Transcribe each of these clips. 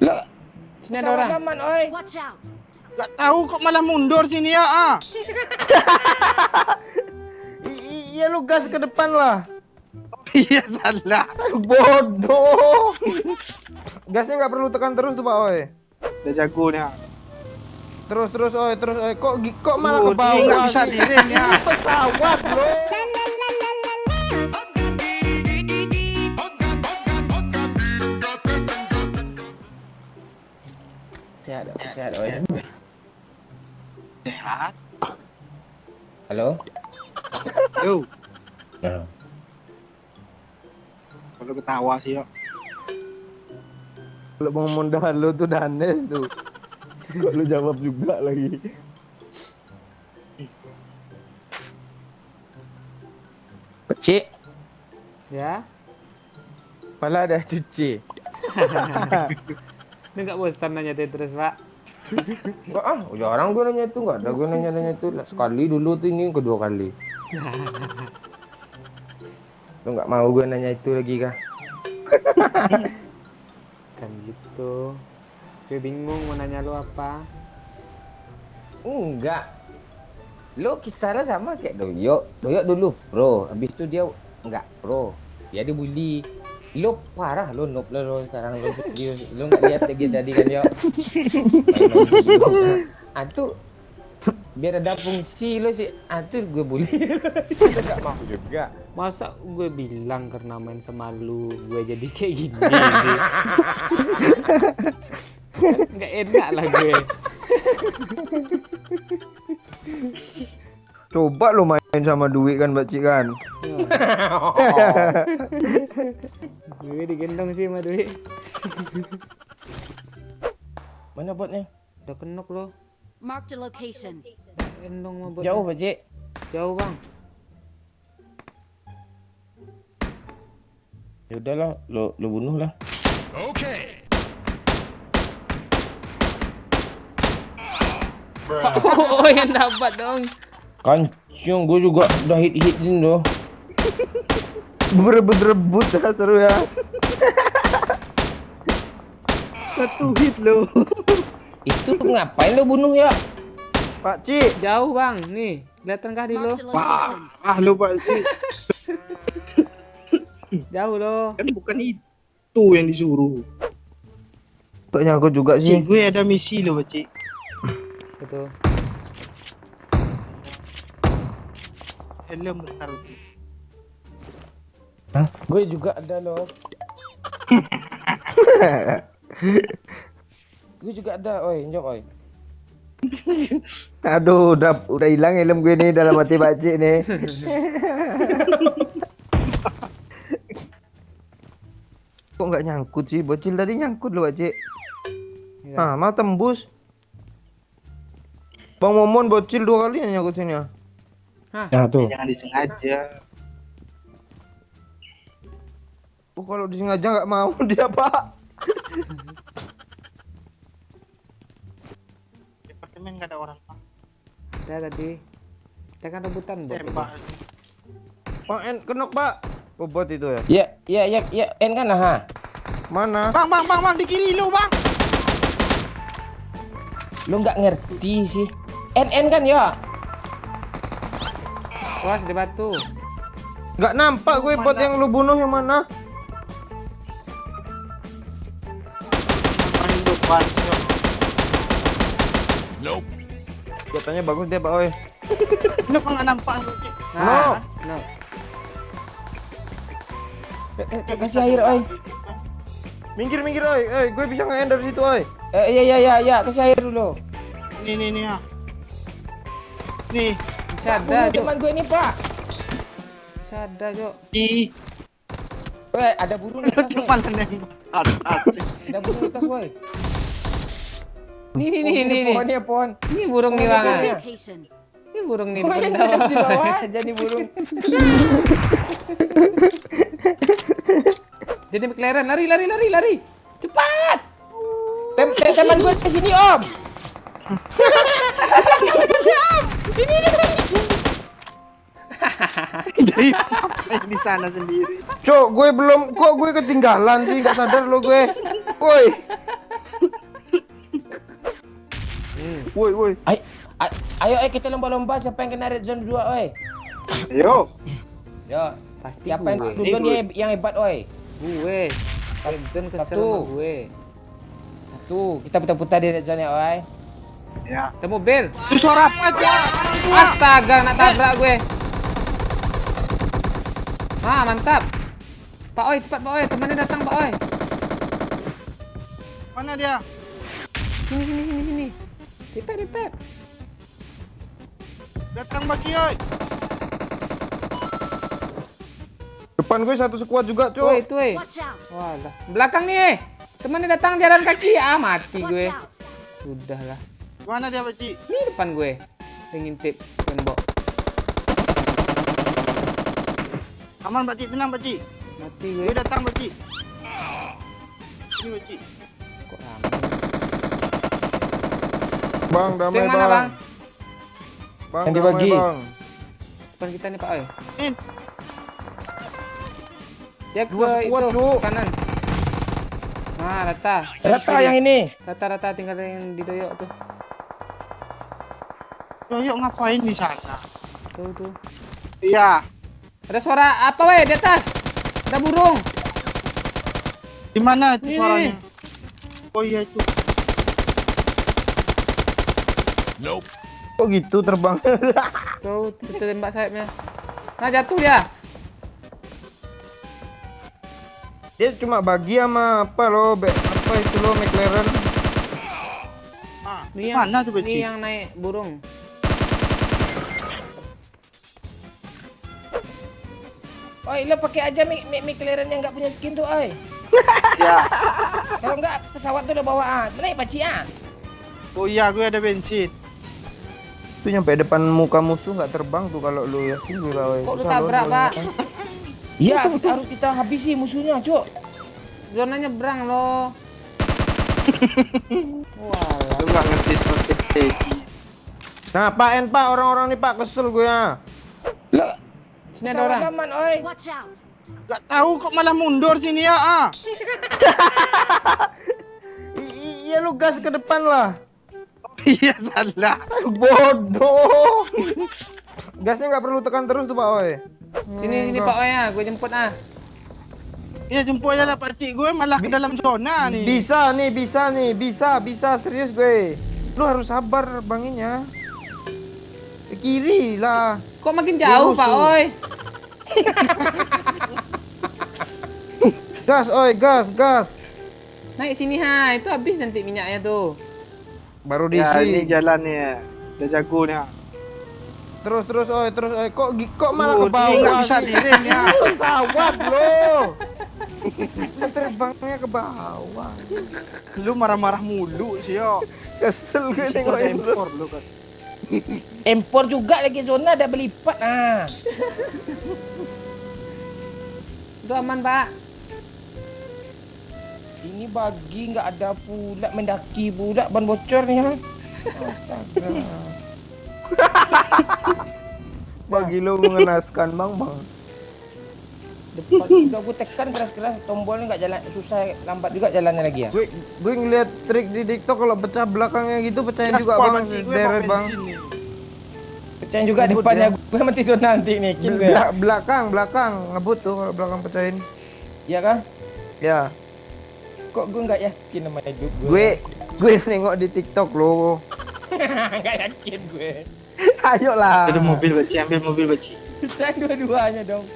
Lah, Sini ada orang. aman, oi. Watch out! Gak tahu kok malah mundur sini ya. Iya lu gas ke depan lah. Iya salah. Bodoh. Gasnya nggak perlu tekan terus tuh Pak oi. Udah jago nih. Terus oi. Kok malah ke Dia bawah nggak bisa sih? miring ya. Pesawat bro. Sehat oi. Sehat. Halo. Yo, Nah. kalau ketawa sih ya. Kalau mau ngomong lu tuh Danes tuh. Kok lu jawab juga lagi. Pecik, Ya. pala dah cuci. Ini nggak bosan nanya dia terus, Pak. Enggak jarang gue nanya itu, enggak ada gue nanya itu. Sekali dulu tuh ini kedua kali. Lu enggak mau gue nanya itu lagi kah? Kan gitu. Gue bingung mau nanya lu apa. Enggak. Lu kisahnya sama kayak Doyok. Doyok dulu pro, habis itu dia enggak pro. Dia dibully. Lu parah lu noob lu sekarang lu serius. Lu enggak lihat lagi tadi kan yo. Atuh biar ada fungsi lu sih. Atuh gue bully. Enggak mau juga. Masa gue bilang karena main sama lu gue jadi kayak gini. Nggak enak lah gue. Coba lu main sama duit kan Mbak Cik kan. Gue digendong sih sama Dwi. Mana botnya? Udah kenok lo. Mark the location. Gendong sama bot. Jauh Mbak Cik. Jauh bang. Ya udahlah, lu bunuh lah. Oh yang dapat dong. Kancung gue juga udah hitin loh. Berebut-rebut dah seru ya. Satu hit lo. Itu ngapain lo bunuh ya? Pak Cik. Jauh bang. Nih kelihatan kah di lo? Mark the location. Ah lo Pak sih. Jauh lo. Kan bukan itu yang disuruh. Kayaknya aku juga Cik, sih. gue ada misi lo Pak Cik. Betul. Helm bentar. Hah? Gue juga ada loh. Gue juga ada, oi, njom oi. Aduh, udah hilang helm gue nih dalam hati Pak Cik nih. Kok nggak nyangkut sih? Bocil tadi nyangkut loh Pak Cik. Ya. Ah, mau tembus. Bang Momon bocil 2 kali nyangkut sini ya. Hah? Nah tuh. Jangan disengaja. Oh, kalau disengaja nggak mau dia Pak. Departemen nggak ada orang Pak. Ada tadi. Kita kan rebutan bot. Tembak. Pak N kenok Pak. Oh, bot itu ya. Ya, N kan lah ha. Mana? Bang, di kiri lu bang. Lu nggak ngerti sih. N kan ya. Wah di batu. Nggak nampak gue bot yang lu bunuh yang mana? Paling depan. Katanya bagus dia Pak oi. Kenapa nggak nampak? Nah, no. Kasih air, oi. Minggir oi. Gue bisa nge-end dari situ oi. Ya, kasih air dulu. Nih ya. Nih, Bisa ada, Jok. Teman gue ini, Pak. Bisa ada, Jok. di Ada burung di atas, woi. cuman yang atas. Ada burung di atas, woi. Nih. Pohon ya, pohon. Ini burung nih, Bang. Mark the Iya. location. Ini burung nih Pohon di yang bawah. di bawah aja nih burung. Jadi McLaren, lari. Cepat. Teman gue di sini, Om. Dari di sana sendiri. Cok, gue ketinggalan sih, nggak sadar lo gue. Woi. Woi, woi. Ayo kita lomba-lomba siapa yang kena red zone 2 oi. Ayo. Yo. Pasti Siapa yang gue. duluan dia yang hebat oi. Gue. Red zone kesel Satu. sama gue. Tuh, kita putar-putar di red zone ya oi. Ya. Ada mobil. Itu suara apa tuh? Astaga, nak tabrak gue. Ah, mantap. Pak Oi, cepat Pak Oi. Temannya datang Pak Oi. Mana dia? Sini. Ripet. Datang bagi oi. Depan gue satu squad juga, Tuh, Cuk. Watch out! Walah. Belakang nih. Temannya datang jalan kaki. Ah, mati Watch gue. out! Sudahlah. Mana dia Pakcik? Ini depan gue. Yang ngintip tembok. Aman Pakcik, tenang Pakcik. Mati gue. Gue datang Pakcik. Ini Pakcik. Kok ramai? Bang, Itu damai yang mana, Bang? Bang, Yang damai, dibagi. Bang. Depan kita nih Pak Oi. Ini Dia ke Dua squad, itu Cuk. kanan. Nah, rata. Rata yang ini. Rata-rata tinggal yang didoyok tuh. Yoyok ngapain di sana? Tuh. Iya. Ada suara apa weh di atas? Ada burung. Di mana itu Ini. suaranya? Oh iya itu. Kok gitu terbang? Tuh, tembak sayapnya. Nah, jatuh dia. Dia cuma bagi sama apa lo? Apa itu lo McLaren? Ah, Ini mana tuh ini Pakcik? yang naik burung. Oi, lo pakai aja McLaren yang nggak punya skin tuh oi. Ya. Kalau nggak pesawat tuh udah bawaan. Naik Pakcik ah. Oh iya, gue ada bensin. Itu nyampe depan muka musuh nggak terbang tuh kalau lo ya. Gue Kok lu tabrak, Pak? Iya, harus kita habisi musuhnya, Cuk. Zona nyebrang loh. Walah. Lu nggak ngerti strategi. Nah, Pak orang-orang nih Pak kesel gue ya. Lo Sini ada orang. aman, oi. Watch out! Gak tahu kok malah mundur sini ya. Ah. Iya lu gas ke depan lah. Iya salah. Bodoh. Gasnya nggak perlu tekan terus tuh Pak Oi. Sini Pak Oi ya, gue jemput ah. Iya jemput aja lah Pakcik. Gue malah ke dalam zona nih. Bisa serius gue. Lu harus sabar banginnya. Ke kiri lah. Kok makin jauh Lurus Pak tuh. Oi? Gas, oi, gas. Naik sini ha, itu habis nanti minyaknya tuh. Baru Ya ini diisi. jalannya. Udah jago nih. Terus, oi. Kok malah ke Ini nggak bawah bisa sih? direm ya. Pesawat lo. Lu terbangnya ke bawah. Lu marah-marah mulu sih yo. Kesel gue Ada nengokin lu. impor lu kan. Impor juga lagi zona ada berlipat ah. Itu aman Pak. Ini bagi nggak ada pula mendaki pula ban bocor nih ha. Astaga. Bagi lu mengenaskan bang. Depan udah gue tekan keras-keras tombolnya nggak jalan, susah, lambat juga jalannya lagi ya. Gue ngeliat trik di TikTok kalau pecah belakangnya gitu pecahin juga Gaspol, bang. Pakcik. Gue Deret mau bang. bensin nih. Pecahin juga Ngebut depannya ya. gue mati zona nanti nih kill gue. Ya. Belakang ngebut tuh kalau belakang pecahin. Iya kan? Ya. Kok gue nggak yakin sama hidup Gue nengok di TikTok lo. nggak yakin gue. Ayolah. Ada mobil Pakcik, ambil mobil Pakcik. Pecahin dua-duanya dong.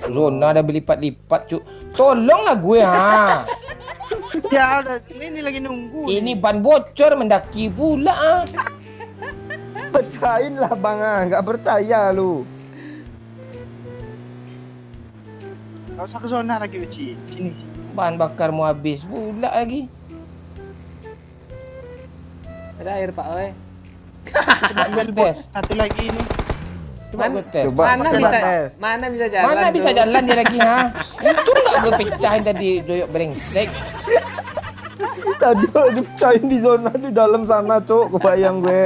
Zona ada berlipat-lipat cuk. Tolonglah gue ha. Ya udah ini lagi nunggu. Ini ban bocor mendaki pula ah. Pecahin lah bang ah. Nggak percaya lu. Gak usah ke zona lagi Pakcik. Sini. Bahan bakarmu habis pula lagi. Ada air Pak Oi. Coba gue tes. Satu lagi ini. Coba gue tes. Coba. Mana pakai bisa tes. mana bisa jalan? Mana bisa tuh? jalan dia lagi ha? Untung nggak gue pecahin tadi doyok brengsek. Tadi kalau dipecahin di zona di dalam sana cuk. Kebayang gue.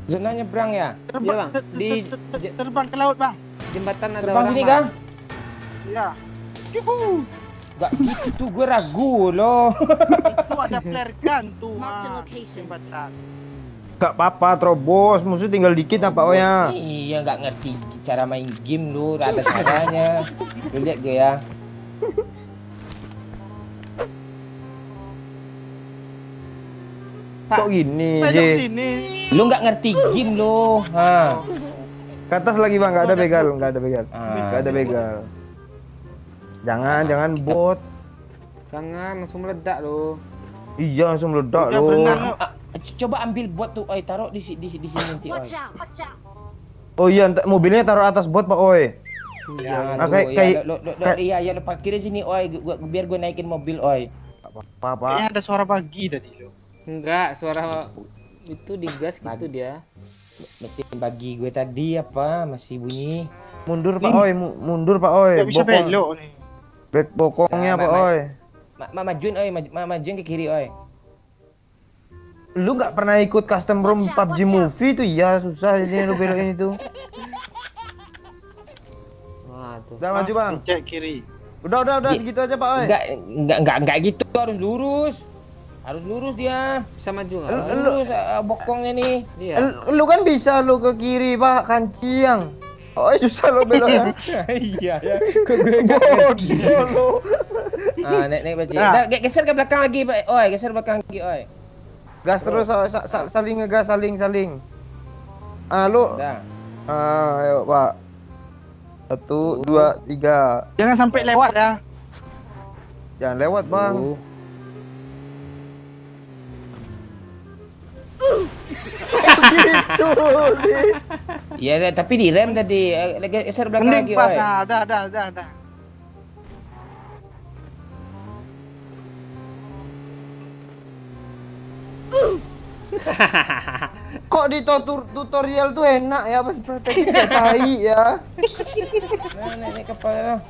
Zona nyebrang ya? Iya, Bang. Di terbang ke laut bang. jembatan ada Terbang orang. sini Bang. kah? Iya. Yuhu. Gak gitu tuh, gue ragu loh. Itu ada flare gun tuh. Marked a ah, location. jembatan. Gak apa-apa, terobos. Musuh tinggal dikit apa oh ya. Iya, gak ngerti cara main game lu, ada caranya. Lu lihat gue ya. Pak, Kok gini Masuk sih? sini. Lu gak ngerti game lu. Ha. Ke atas lagi bang, nggak ada begal, nggak ada begal, Ah. nggak ada begal. Jangan bot. jangan langsung meledak lo. Iya langsung meledak Udah loh. berenang. Coba ambil bot tuh, oi, taruh di sini nanti, oi. Watch out! Watch out! Oh iya, mobilnya taruh atas bot pak oi. Jangan Ah, tuh, kayak- iya, ya lu parkirin sini, oi. Biar gue naikin mobil, oi. Apa pak? Kayaknya ada suara pagi tadi lo. Enggak, suara itu digas gitu dia. Mesin bagi gue tadi apa masih bunyi. Mundur pak oi, mundur pak oi. Gak bisa belok nih. Back bokongnya pak oi. Majuin, oi, majuin ke kiri, oi. Lu nggak pernah ikut custom room Watch out, PUBG watch out. movie tuh ya susah ini lu belokin itu. Wah, tuh. Udah maju bang. Cek kiri. Udah Di- segitu aja pak oi. Enggak gitu, harus lurus. Harus lurus dia. Bisa maju nggak? Lu- Lurus bokongnya nih. Iya. Lu kan bisa lu ke kiri pak kanciang. Oh susah lo beloknya. Iya ya. Kok gue enggak Bodoh lu. naik baju. Nah. Geser ke belakang lagi, Pak. Oi, geser belakang lagi, oi. Gas terus saling ngegas saling. Ah lu. Udah. Ayo pak. 1, 2, 3. Jangan sampai lewat ya. Jangan lewat bang. Gitu sih. Iya, tapi direm tadi. Geser belakang lagi, Mending pas. oi. Ah, dah. Kok di tutorial tuh enak ya pas praktek kayak tai ya. Naik kapal.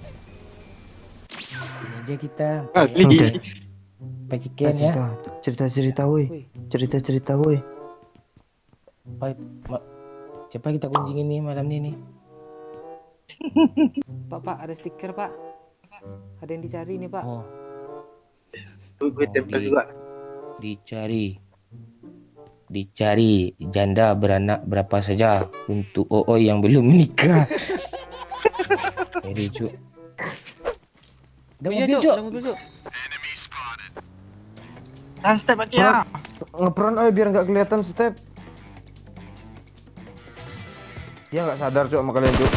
Sini aja kita. Oke. Pacikan ya. Cerita woi. Wih. Cerita woi. Oi, siapa kita kunjungin nih malam ini nih? Pak, ada stiker, Pak. Ada yang dicari nih, Pak. Oh, Gue tempel di- juga. Dicari janda beranak berapa saja untuk OO yang belum menikah. Jadi cuk. Ada Iya, mobil Cuk. cuk. Ada mobil, Cuk. Dan step aja ya. Ngeperan biar nggak kelihatan step. Dia nggak sadar cok sama kalian cok.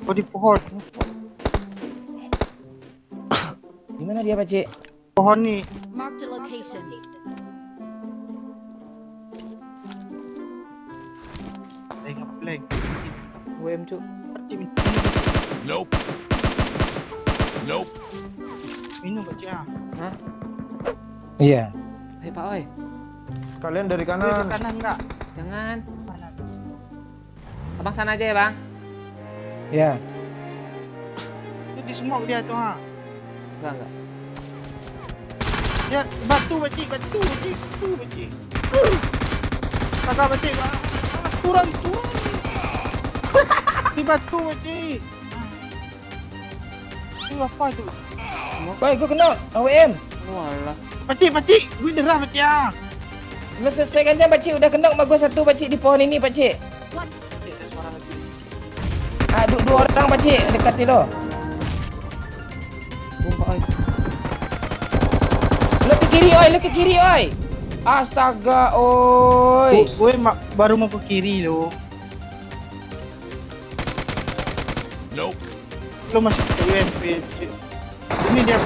Oh di pohon. Di mana dia, Pak Cik? Pohon nih. Marked a location. Ngeplay. WM, Cuk. Minum aja. Hah? Iya. Hei, Pak, oi. Kalian dari Ke kanan. kanan enggak? Jangan. Abang sana aja ya, Bang. Ya. Itu di smoke dia tuh ha. Enggak. Ya batu bacik. Kakak bacik. Turun. Di batu bacik. Itu apa tu? Baik, gue kena AWM. Walah. Bacik. Gue derah bacik ah. Lu selesaikan aja, Pak Cik. Udah kena sama gue satu, Pak Cik, di pohon ini, Pak Cik. Bacik ada suara lagi. Dua orang, Pak Cik, dekati lo. Pak, oi. Lu ke kiri, oi. Astaga, oi. Gue baru mau ke kiri lo. Lo masih ke UMP. Ini dia.